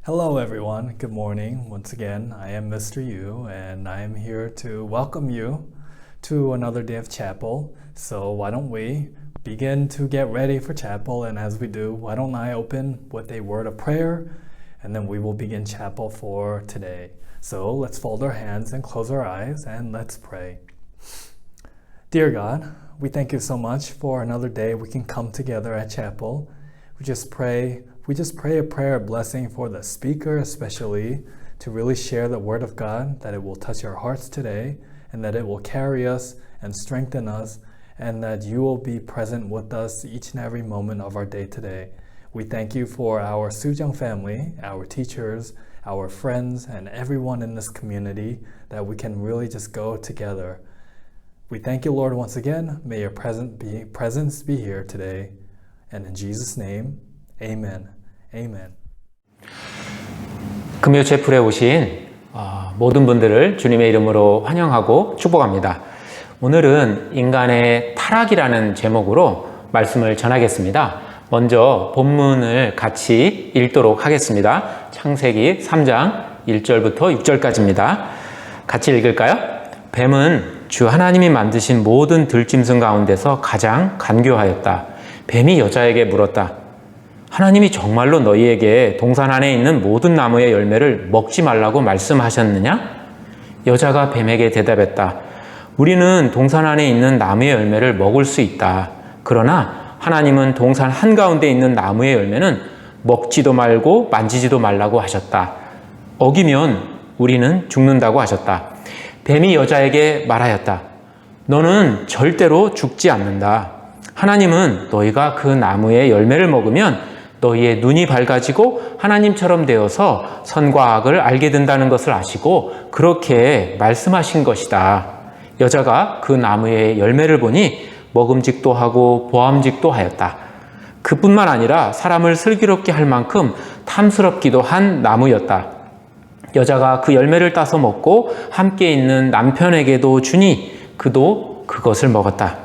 Hello everyone, good morning. Once again, I am Mr. Yu and I am here to welcome you to another day of chapel. So why don't we begin to get ready for chapel, and as we do, why don't I open with a word of prayer and then we will begin chapel for today. So let's fold our hands and close our eyes and let's pray. Dear God, we thank you so much for another day we can come together at chapel. We just pray a prayer of blessing for the speaker, especially to really share the word of God, that it will touch our hearts today and that it will carry us and strengthen us, and that you will be present with us each and every moment of our day today. We thank you for our Sujung family, our teachers, our friends, and everyone in this community, that we can really just go together. We thank you, Lord, once again. May your presence be here today. And in Jesus' name, Amen. Amen. 금요 채플에 오신 모든 분들을 주님의 이름으로 환영하고 축복합니다. 오늘은 인간의 타락이라는 제목으로 말씀을 전하겠습니다. 먼저 본문을 같이 읽도록 하겠습니다. 창세기 3장 1절부터 6절까지입니다. 같이 읽을까요? 뱀은 주 하나님이 만드신 모든 들짐승 가운데서 가장 간교하였다. 뱀이 여자에게 물었다. 하나님이 정말로 너희에게 동산 안에 있는 모든 나무의 열매를 먹지 말라고 말씀하셨느냐? 여자가 뱀에게 대답했다. 우리는 동산 안에 있는 나무의 열매를 먹을 수 있다. 그러나 하나님은 동산 한가운데 있는 나무의 열매는 먹지도 말고 만지지도 말라고 하셨다. 어기면 우리는 죽는다고 하셨다. 뱀이 여자에게 말하였다. 너는 절대로 죽지 않는다. 하나님은 너희가 그 나무의 열매를 먹으면 너희의 눈이 밝아지고 하나님처럼 되어서 선과 악을 알게 된다는 것을 아시고 그렇게 말씀하신 것이다. 여자가 그 나무의 열매를 보니 먹음직도 하고 보암직도 하였다. 그뿐만 아니라 사람을 슬기롭게 할 만큼 탐스럽기도 한 나무였다. 여자가 그 열매를 따서 먹고 함께 있는 남편에게도 주니 그도 그것을 먹었다.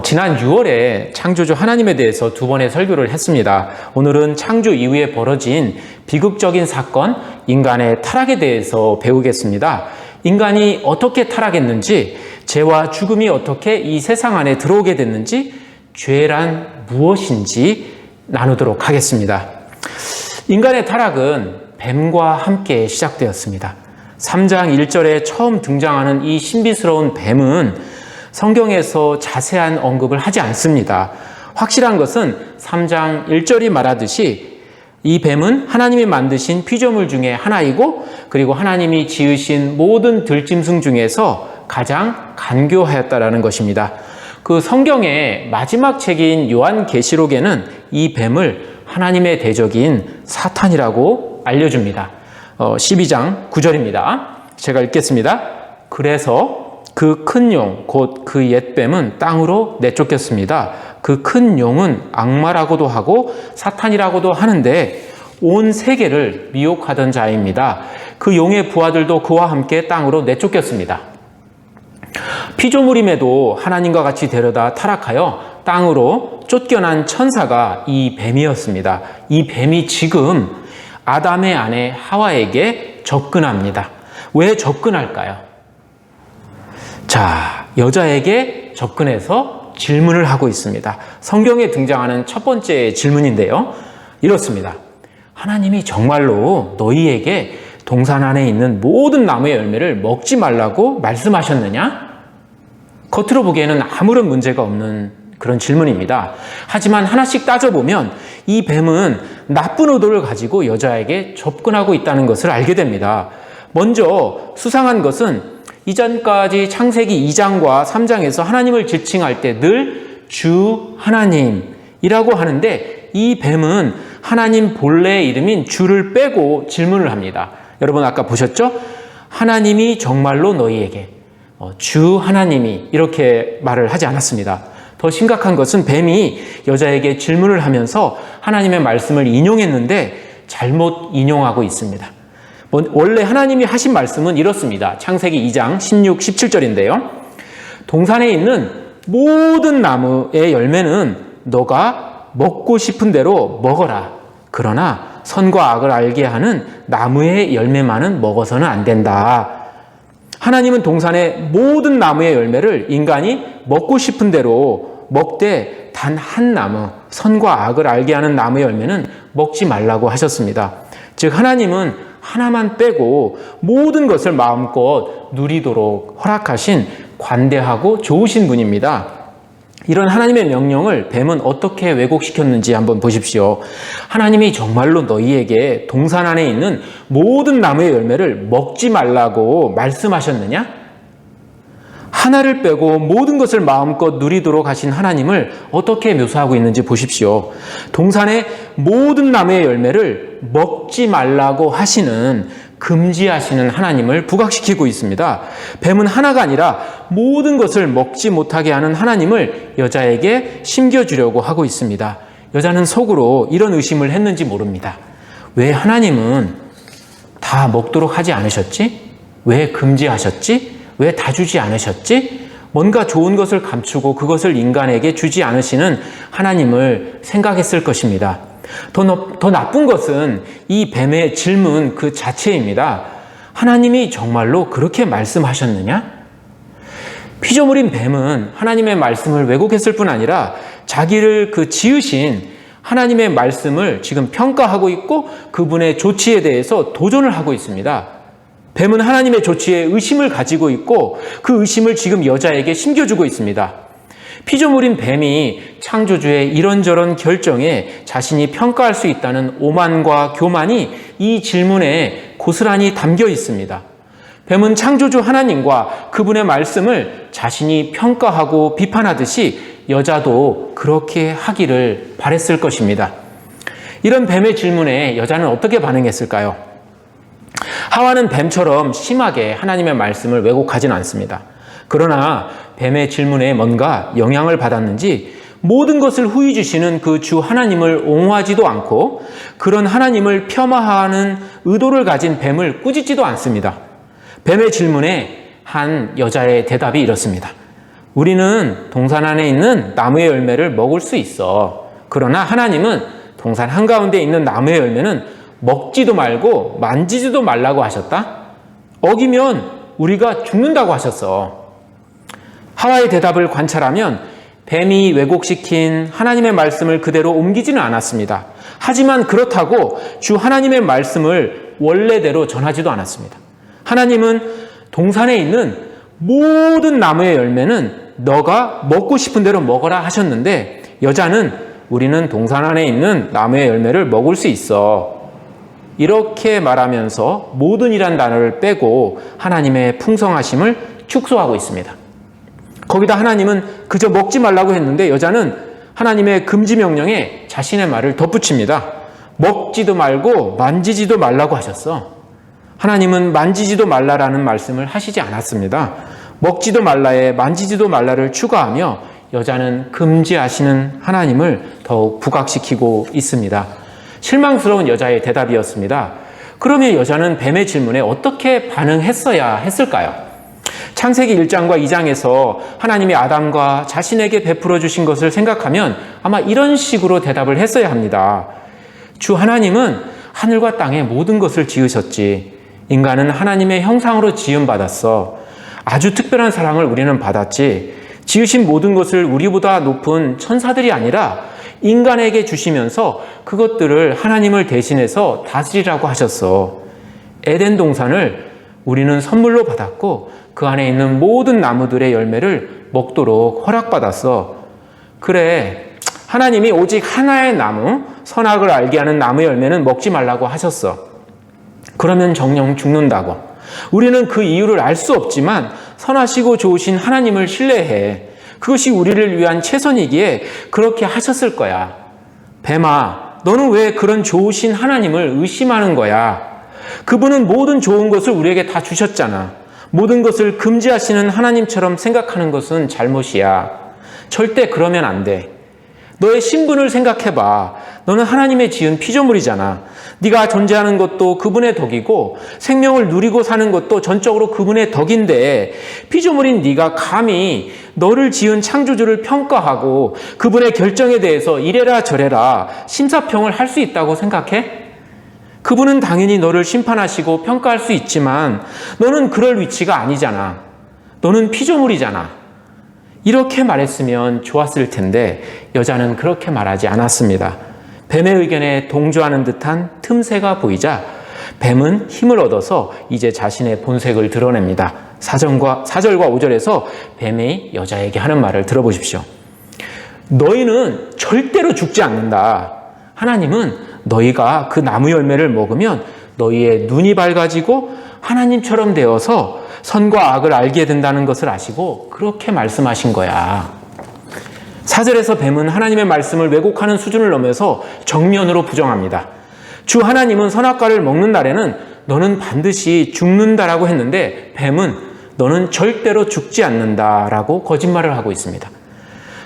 지난 6월에 창조주 하나님에 대해서 2번의 설교를 했습니다. 오늘은 창조 이후에 벌어진 비극적인 사건, 인간의 타락에 대해서 배우겠습니다. 인간이 어떻게 타락했는지, 죄와 죽음이 어떻게 이 세상 안에 들어오게 됐는지, 죄란 무엇인지 나누도록 하겠습니다. 인간의 타락은 뱀과 함께 시작되었습니다. 3장 1절에 처음 등장하는 이 신비스러운 뱀은 성경에서 자세한 언급을 하지 않습니다. 확실한 것은 3장 1절이 말하듯이 이 뱀은 하나님이 만드신 피조물 중에 하나이고, 그리고 하나님이 지으신 모든 들짐승 중에서 가장 간교하였다라는 것입니다. 그 성경의 마지막 책인 요한계시록에는 이 뱀을 하나님의 대적인 사탄이라고 알려줍니다. 12장 9절입니다. 제가 읽겠습니다. 그래서 그 큰 용, 곧 그 옛뱀은 땅으로 내쫓겼습니다. 그 큰 용은 악마라고도 하고 사탄이라고도 하는데 온 세계를 미혹하던 자입니다. 그 용의 부하들도 그와 함께 땅으로 내쫓겼습니다. 피조물임에도 하나님과 같이 데려다 타락하여 땅으로 쫓겨난 천사가 이 뱀이었습니다. 이 뱀이 지금 아담의 아내 하와에게 접근합니다. 왜 접근할까요? 자, 여자에게 접근해서 질문을 하고 있습니다. 성경에 등장하는 첫 번째 질문인데요. 이렇습니다. 하나님이 정말로 너희에게 동산 안에 있는 모든 나무의 열매를 먹지 말라고 말씀하셨느냐? 겉으로 보기에는 아무런 문제가 없는 그런 질문입니다. 하지만 하나씩 따져보면 이 뱀은 나쁜 의도를 가지고 여자에게 접근하고 있다는 것을 알게 됩니다. 먼저 수상한 것은 이전까지 창세기 2장과 3장에서 하나님을 지칭할 때 늘 주 하나님이라고 하는데 이 뱀은 하나님 본래의 이름인 주를 빼고 질문을 합니다. 여러분 아까 보셨죠? 하나님이 정말로 너희에게, 주 하나님이 이렇게 말을 하지 않았습니다. 더 심각한 것은 뱀이 여자에게 질문을 하면서 하나님의 말씀을 인용했는데 잘못 인용하고 있습니다. 원래 하나님이 하신 말씀은 이렇습니다. 창세기 2장 16, 17절인데요. 동산에 있는 모든 나무의 열매는 너가 먹고 싶은 대로 먹어라. 그러나 선과 악을 알게 하는 나무의 열매만은 먹어서는 안 된다. 하나님은 동산의 모든 나무의 열매를 인간이 먹고 싶은 대로 먹되 단 한 나무, 선과 악을 알게 하는 나무의 열매는 먹지 말라고 하셨습니다. 즉 하나님은 하나만 빼고 모든 것을 마음껏 누리도록 허락하신 관대하고 좋으신 분입니다. 이런 하나님의 명령을 뱀은 어떻게 왜곡시켰는지 한번 보십시오. 하나님이 정말로 너희에게 동산 안에 있는 모든 나무의 열매를 먹지 말라고 말씀하셨느냐? 하나를 빼고 모든 것을 마음껏 누리도록 하신 하나님을 어떻게 묘사하고 있는지 보십시오. 동산의 모든 나무의 열매를 먹지 말라고 하시는, 금지하시는 하나님을 부각시키고 있습니다. 뱀은 하나가 아니라 모든 것을 먹지 못하게 하는 하나님을 여자에게 심겨주려고 하고 있습니다. 여자는 속으로 이런 의심을 했는지 모릅니다. 왜 하나님은 다 먹도록 하지 않으셨지? 왜 금지하셨지? 왜 다 주지 않으셨지? 뭔가 좋은 것을 감추고 그것을 인간에게 주지 않으시는 하나님을 생각했을 것입니다. 더 나쁜 것은 이 뱀의 질문 그 자체입니다. 하나님이 정말로 그렇게 말씀하셨느냐? 피조물인 뱀은 하나님의 말씀을 왜곡했을 뿐 아니라 자기를 지으신 하나님의 말씀을 지금 평가하고 있고 그분의 조치에 대해서 도전을 하고 있습니다. 뱀은 하나님의 조치에 의심을 가지고 있고 그 의심을 지금 여자에게 심겨주고 있습니다. 피조물인 뱀이 창조주의 이런저런 결정에 자신이 평가할 수 있다는 오만과 교만이 이 질문에 고스란히 담겨 있습니다. 뱀은 창조주 하나님과 그분의 말씀을 자신이 평가하고 비판하듯이 여자도 그렇게 하기를 바랬을 것입니다. 이런 뱀의 질문에 여자는 어떻게 반응했을까요? 하와는 뱀처럼 심하게 하나님의 말씀을 왜곡하진 않습니다. 그러나 뱀의 질문에 뭔가 영향을 받았는지 모든 것을 후히 주시는 그 주 하나님을 옹호하지도 않고 그런 하나님을 폄하하는 의도를 가진 뱀을 꾸짖지도 않습니다. 뱀의 질문에 한 여자의 대답이 이렇습니다. 우리는 동산 안에 있는 나무의 열매를 먹을 수 있어. 그러나 하나님은 동산 한가운데 있는 나무의 열매는 먹지도 말고 만지지도 말라고 하셨다? 어기면 우리가 죽는다고 하셨어. 하와의 대답을 관찰하면 뱀이 왜곡시킨 하나님의 말씀을 그대로 옮기지는 않았습니다. 하지만 그렇다고 주 하나님의 말씀을 원래대로 전하지도 않았습니다. 하나님은 동산에 있는 모든 나무의 열매는 너가 먹고 싶은 대로 먹어라 하셨는데 여자는 우리는 동산 안에 있는 나무의 열매를 먹을 수 있어. 이렇게 말하면서 모든이란 단어를 빼고 하나님의 풍성하심을 축소하고 있습니다. 거기다 하나님은 그저 먹지 말라고 했는데 여자는 하나님의 금지 명령에 자신의 말을 덧붙입니다. 먹지도 말고 만지지도 말라고 하셨어. 하나님은 만지지도 말라라는 말씀을 하시지 않았습니다. 먹지도 말라에 만지지도 말라를 추가하며 여자는 금지하시는 하나님을 더욱 부각시키고 있습니다. 실망스러운 여자의 대답이었습니다. 그러면 여자는 뱀의 질문에 어떻게 반응했어야 했을까요? 창세기 1장과 2장에서 하나님이 아담과 자신에게 베풀어 주신 것을 생각하면 아마 이런 식으로 대답을 했어야 합니다. 주 하나님은 하늘과 땅의 모든 것을 지으셨지. 인간은 하나님의 형상으로 지음받았어. 아주 특별한 사랑을 우리는 받았지. 지으신 모든 것을 우리보다 높은 천사들이 아니라 인간에게 주시면서 그것들을 하나님을 대신해서 다스리라고 하셨어. 에덴 동산을 우리는 선물로 받았고 그 안에 있는 모든 나무들의 열매를 먹도록 허락받았어. 그래, 하나님이 오직 하나의 나무, 선악을 알게 하는 나무의 열매는 먹지 말라고 하셨어. 그러면 정녕 죽는다고. 우리는 그 이유를 알 수 없지만 선하시고 좋으신 하나님을 신뢰해. 그것이 우리를 위한 최선이기에 그렇게 하셨을 거야. 뱀아, 너는 왜 그런 좋으신 하나님을 의심하는 거야? 그분은 모든 좋은 것을 우리에게 다 주셨잖아. 모든 것을 금지하시는 하나님처럼 생각하는 것은 잘못이야. 절대 그러면 안 돼. 너의 신분을 생각해봐. 너는 하나님의 지은 피조물이잖아. 네가 존재하는 것도 그분의 덕이고 생명을 누리고 사는 것도 전적으로 그분의 덕인데 피조물인 네가 감히 너를 지은 창조주를 평가하고 그분의 결정에 대해서 이래라 저래라 심사평을 할 수 있다고 생각해? 그분은 당연히 너를 심판하시고 평가할 수 있지만 너는 그럴 위치가 아니잖아. 너는 피조물이잖아. 이렇게 말했으면 좋았을 텐데 여자는 그렇게 말하지 않았습니다. 뱀의 의견에 동조하는 듯한 틈새가 보이자 뱀은 힘을 얻어서 이제 자신의 본색을 드러냅니다. 4절과 5절에서 뱀이 여자에게 하는 말을 들어보십시오. 너희는 절대로 죽지 않는다. 하나님은 너희가 그 나무 열매를 먹으면 너희의 눈이 밝아지고 하나님처럼 되어서 선과 악을 알게 된다는 것을 아시고 그렇게 말씀하신 거야. 4절에서 뱀은 하나님의 말씀을 왜곡하는 수준을 넘어서 정면으로 부정합니다. 주 하나님은 선악과를 먹는 날에는 너는 반드시 죽는다라고 했는데 뱀은 너는 절대로 죽지 않는다라고 거짓말을 하고 있습니다.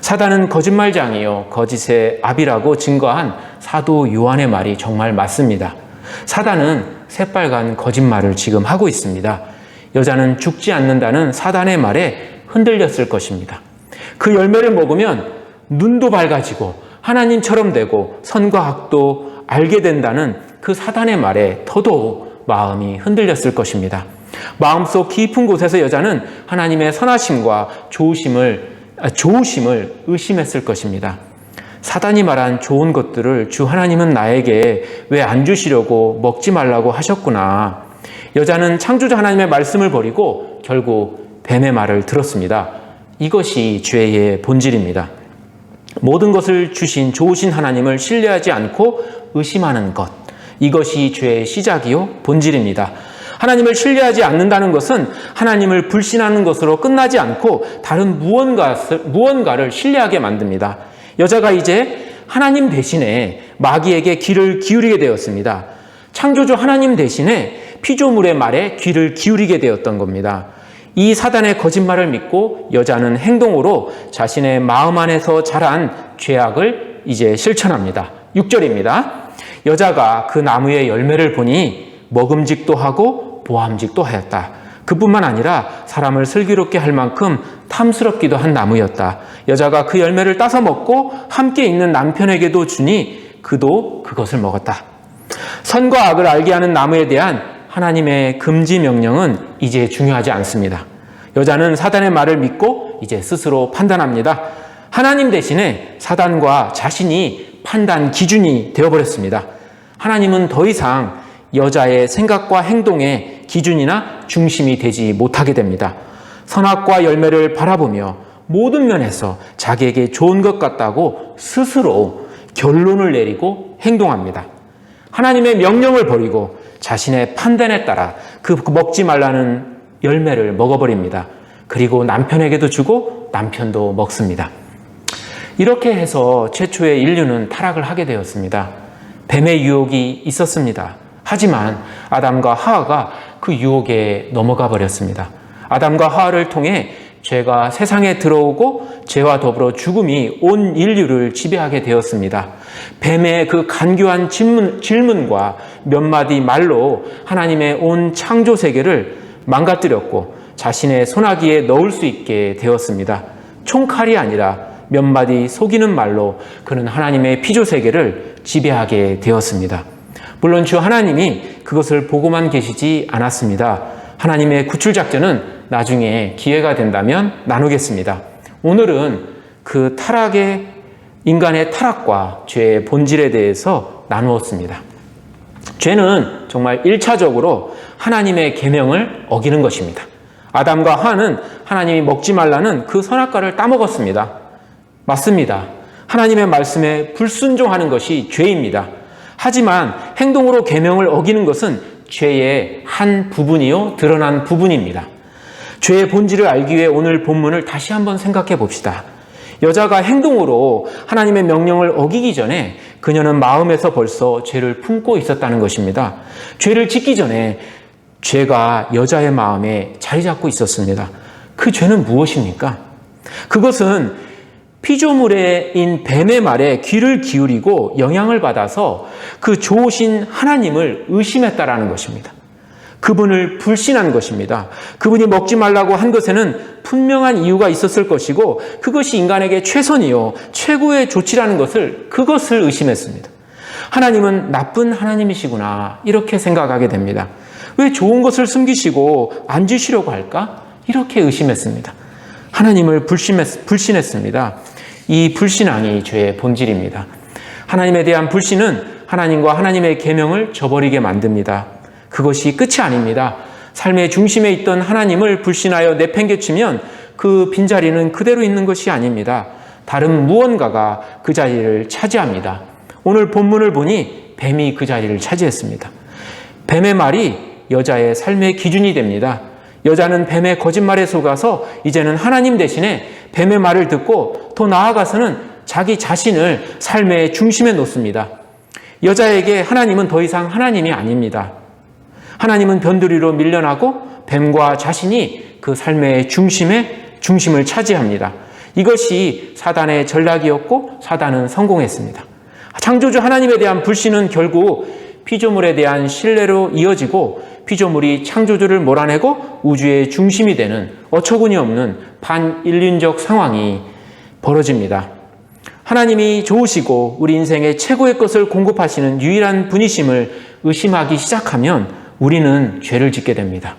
사단은 거짓말장이요 거짓의 아비라고 증거한 사도 요한의 말이 정말 맞습니다. 사단은 새빨간 거짓말을 지금 하고 있습니다. 여자는 죽지 않는다는 사단의 말에 흔들렸을 것입니다. 그 열매를 먹으면 눈도 밝아지고 하나님처럼 되고 선과 악도 알게 된다는 그 사단의 말에 더더욱 마음이 흔들렸을 것입니다. 마음속 깊은 곳에서 여자는 하나님의 선하심과 좋으심을 의심했을 것입니다. 사단이 말한 좋은 것들을 주 하나님은 나에게 왜 안 주시려고 먹지 말라고 하셨구나. 여자는 창조자 하나님의 말씀을 버리고 결국 뱀의 말을 들었습니다. 이것이 죄의 본질입니다. 모든 것을 주신 좋으신 하나님을 신뢰하지 않고 의심하는 것. 이것이 죄의 시작이요 본질입니다. 하나님을 신뢰하지 않는다는 것은 하나님을 불신하는 것으로 끝나지 않고 다른 무언가를 신뢰하게 만듭니다. 여자가 이제 하나님 대신에 마귀에게 귀를 기울이게 되었습니다. 창조주 하나님 대신에 피조물의 말에 귀를 기울이게 되었던 겁니다. 이 사단의 거짓말을 믿고 여자는 행동으로 자신의 마음 안에서 자란 죄악을 이제 실천합니다. 6절입니다. 여자가 그 나무의 열매를 보니 먹음직도 하고 보암직도 하였다. 그뿐만 아니라 사람을 슬기롭게 할 만큼 탐스럽기도 한 나무였다. 여자가 그 열매를 따서 먹고 함께 있는 남편에게도 주니 그도 그것을 먹었다. 선과 악을 알게 하는 나무에 대한 하나님의 금지 명령은 이제 중요하지 않습니다. 여자는 사단의 말을 믿고 이제 스스로 판단합니다. 하나님 대신에 사단과 자신이 판단 기준이 되어버렸습니다. 하나님은 더 이상 여자의 생각과 행동의 기준이나 중심이 되지 못하게 됩니다. 선악과 열매를 바라보며 모든 면에서 자기에게 좋은 것 같다고 스스로 결론을 내리고 행동합니다. 하나님의 명령을 버리고 자신의 판단에 따라 그 먹지 말라는 열매를 먹어버립니다. 그리고 남편에게도 주고 남편도 먹습니다. 이렇게 해서 최초의 인류는 타락을 하게 되었습니다. 뱀의 유혹이 있었습니다. 하지만 아담과 하와가 그 유혹에 넘어가 버렸습니다. 아담과 하와를 통해 죄가 세상에 들어오고 죄와 더불어 죽음이 온 인류를 지배하게 되었습니다. 뱀의 그 간교한 질문과 몇 마디 말로 하나님의 온 창조 세계를 망가뜨렸고 자신의 손아귀에 넣을 수 있게 되었습니다. 총칼이 아니라 몇 마디 속이는 말로 그는 하나님의 피조 세계를 지배하게 되었습니다. 물론 주 하나님이 그것을 보고만 계시지 않았습니다. 하나님의 구출 작전은 나중에 기회가 된다면 나누겠습니다. 오늘은 그 인간의 타락과 죄의 본질에 대해서 나누었습니다. 죄는 정말 1차적으로 하나님의 계명을 어기는 것입니다. 아담과 하와는 하나님이 먹지 말라는 그 선악과를 따먹었습니다. 맞습니다. 하나님의 말씀에 불순종하는 것이 죄입니다. 하지만 행동으로 계명을 어기는 것은 죄의 한 부분이요 드러난 부분입니다. 죄의 본질을 알기 위해 오늘 본문을 다시 한번 생각해 봅시다. 여자가 행동으로 하나님의 명령을 어기기 전에 그녀는 마음에서 벌써 죄를 품고 있었다는 것입니다. 죄를 짓기 전에 죄가 여자의 마음에 자리 잡고 있었습니다. 그 죄는 무엇입니까? 그것은 피조물인 뱀의 말에 귀를 기울이고 영향을 받아서 그 좋으신 하나님을 의심했다라는 것입니다. 그분을 불신한 것입니다. 그분이 먹지 말라고 한 것에는 분명한 이유가 있었을 것이고 그것이 인간에게 최선이요 최고의 조치라는 그것을 의심했습니다. 하나님은 나쁜 하나님이시구나 이렇게 생각하게 됩니다. 왜 좋은 것을 숨기시고 안 주시려고 할까? 이렇게 의심했습니다. 하나님을 불신했습니다. 이 불신앙이 죄의 본질입니다. 하나님에 대한 불신은 하나님과 하나님의 계명을 저버리게 만듭니다. 그것이 끝이 아닙니다. 삶의 중심에 있던 하나님을 불신하여 내팽개치면 그 빈자리는 그대로 있는 것이 아닙니다. 다른 무언가가 그 자리를 차지합니다. 오늘 본문을 보니 뱀이 그 자리를 차지했습니다. 뱀의 말이 여자의 삶의 기준이 됩니다. 여자는 뱀의 거짓말에 속아서 이제는 하나님 대신에 뱀의 말을 듣고 더 나아가서는 자기 자신을 삶의 중심에 놓습니다. 여자에게 하나님은 더 이상 하나님이 아닙니다. 하나님은 변두리로 밀려나고 뱀과 자신이 그 삶의 중심을 차지합니다. 이것이 사단의 전략이었고 사단은 성공했습니다. 창조주 하나님에 대한 불신은 결국 피조물에 대한 신뢰로 이어지고 피조물이 창조주를 몰아내고 우주의 중심이 되는 어처구니 없는 반인륜적 상황이 벌어집니다. 하나님이 좋으시고 우리 인생의 최고의 것을 공급하시는 유일한 분이심을 의심하기 시작하면 우리는 죄를 짓게 됩니다.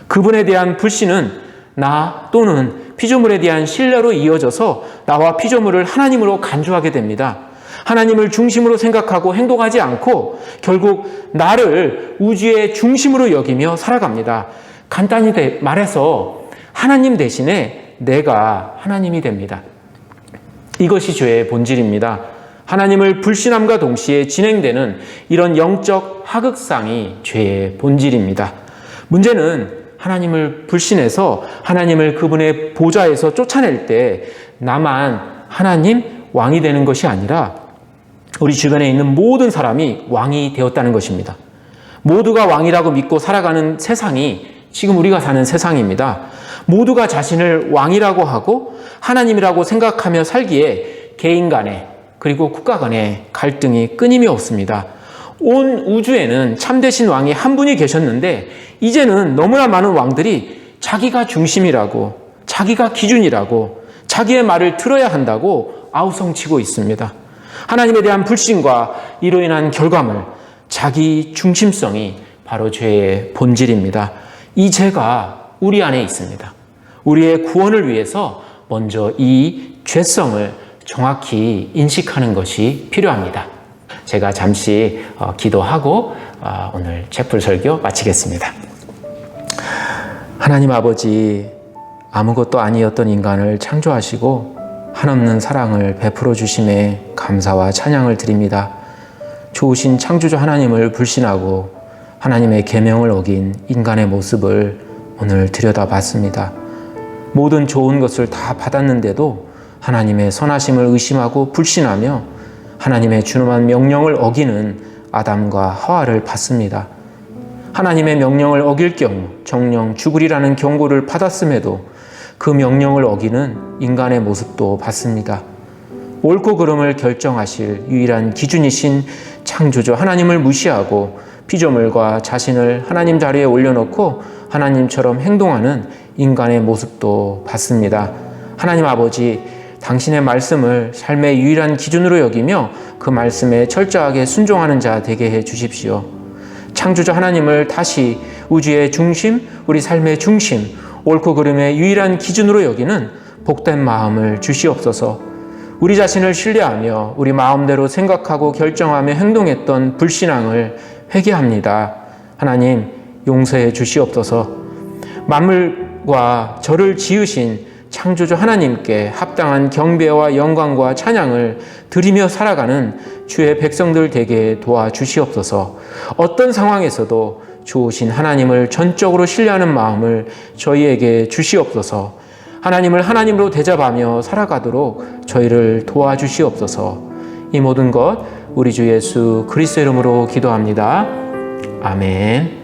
그분에 대한 불신은 나 또는 피조물에 대한 신뢰로 이어져서 나와 피조물을 하나님으로 간주하게 됩니다. 하나님을 중심으로 생각하고 행동하지 않고 결국 나를 우주의 중심으로 여기며 살아갑니다. 간단히 말해서 하나님 대신에 내가 하나님이 됩니다. 이것이 죄의 본질입니다. 하나님을 불신함과 동시에 진행되는 이런 영적 하극상이 죄의 본질입니다. 문제는 하나님을 불신해서 하나님을 그분의 보좌에서 쫓아낼 때 나만 하나님 왕이 되는 것이 아니라 우리 주변에 있는 모든 사람이 왕이 되었다는 것입니다. 모두가 왕이라고 믿고 살아가는 세상이 지금 우리가 사는 세상입니다. 모두가 자신을 왕이라고 하고 하나님이라고 생각하며 살기에 개인 간에 그리고 국가 간에 갈등이 끊임이 없습니다. 온 우주에는 참되신 왕이 한 분이 계셨는데 이제는 너무나 많은 왕들이 자기가 중심이라고 자기가 기준이라고 자기의 말을 들어야 한다고 아우성치고 있습니다. 하나님에 대한 불신과 이로 인한 결과물, 자기 중심성이 바로 죄의 본질입니다. 이 죄가 우리 안에 있습니다. 우리의 구원을 위해서 먼저 이 죄성을 정확히 인식하는 것이 필요합니다. 제가 잠시 기도하고 오늘 채플 설교 마치겠습니다. 하나님 아버지, 아무것도 아니었던 인간을 창조하시고 한없는 사랑을 베풀어 주심에 감사와 찬양을 드립니다. 좋으신 창조주 하나님을 불신하고 하나님의 계명을 어긴 인간의 모습을 오늘 들여다봤습니다. 모든 좋은 것을 다 받았는데도 하나님의 선하심을 의심하고 불신하며 하나님의 준엄한 명령을 어기는 아담과 하와를 봤습니다. 하나님의 명령을 어길 경우 정령 죽으리라는 경고를 받았음에도 그 명령을 어기는 인간의 모습도 봤습니다. 옳고 그름을 결정하실 유일한 기준이신 창조주 하나님을 무시하고 피조물과 자신을 하나님 자리에 올려놓고 하나님처럼 행동하는 인간의 모습도 봤습니다. 하나님 아버지, 당신의 말씀을 삶의 유일한 기준으로 여기며 그 말씀에 철저하게 순종하는 자 되게 해 주십시오. 창조주 하나님을 다시 우주의 중심, 우리 삶의 중심, 옳고 그름의 유일한 기준으로 여기는 복된 마음을 주시옵소서. 우리 자신을 신뢰하며 우리 마음대로 생각하고 결정하며 행동했던 불신앙을 회개합니다. 하나님, 용서해 주시옵소서. 만물과 저를 지으신 창조주 하나님께 합당한 경배와 영광과 찬양을 드리며 살아가는 주의 백성들 되게 도와주시옵소서. 어떤 상황에서도 좋으신 하나님을 전적으로 신뢰하는 마음을 저희에게 주시옵소서. 하나님을 하나님으로 대접하며 살아가도록 저희를 도와주시옵소서. 이 모든 것 우리 주 예수 그리스도 이름으로 기도합니다. 아멘.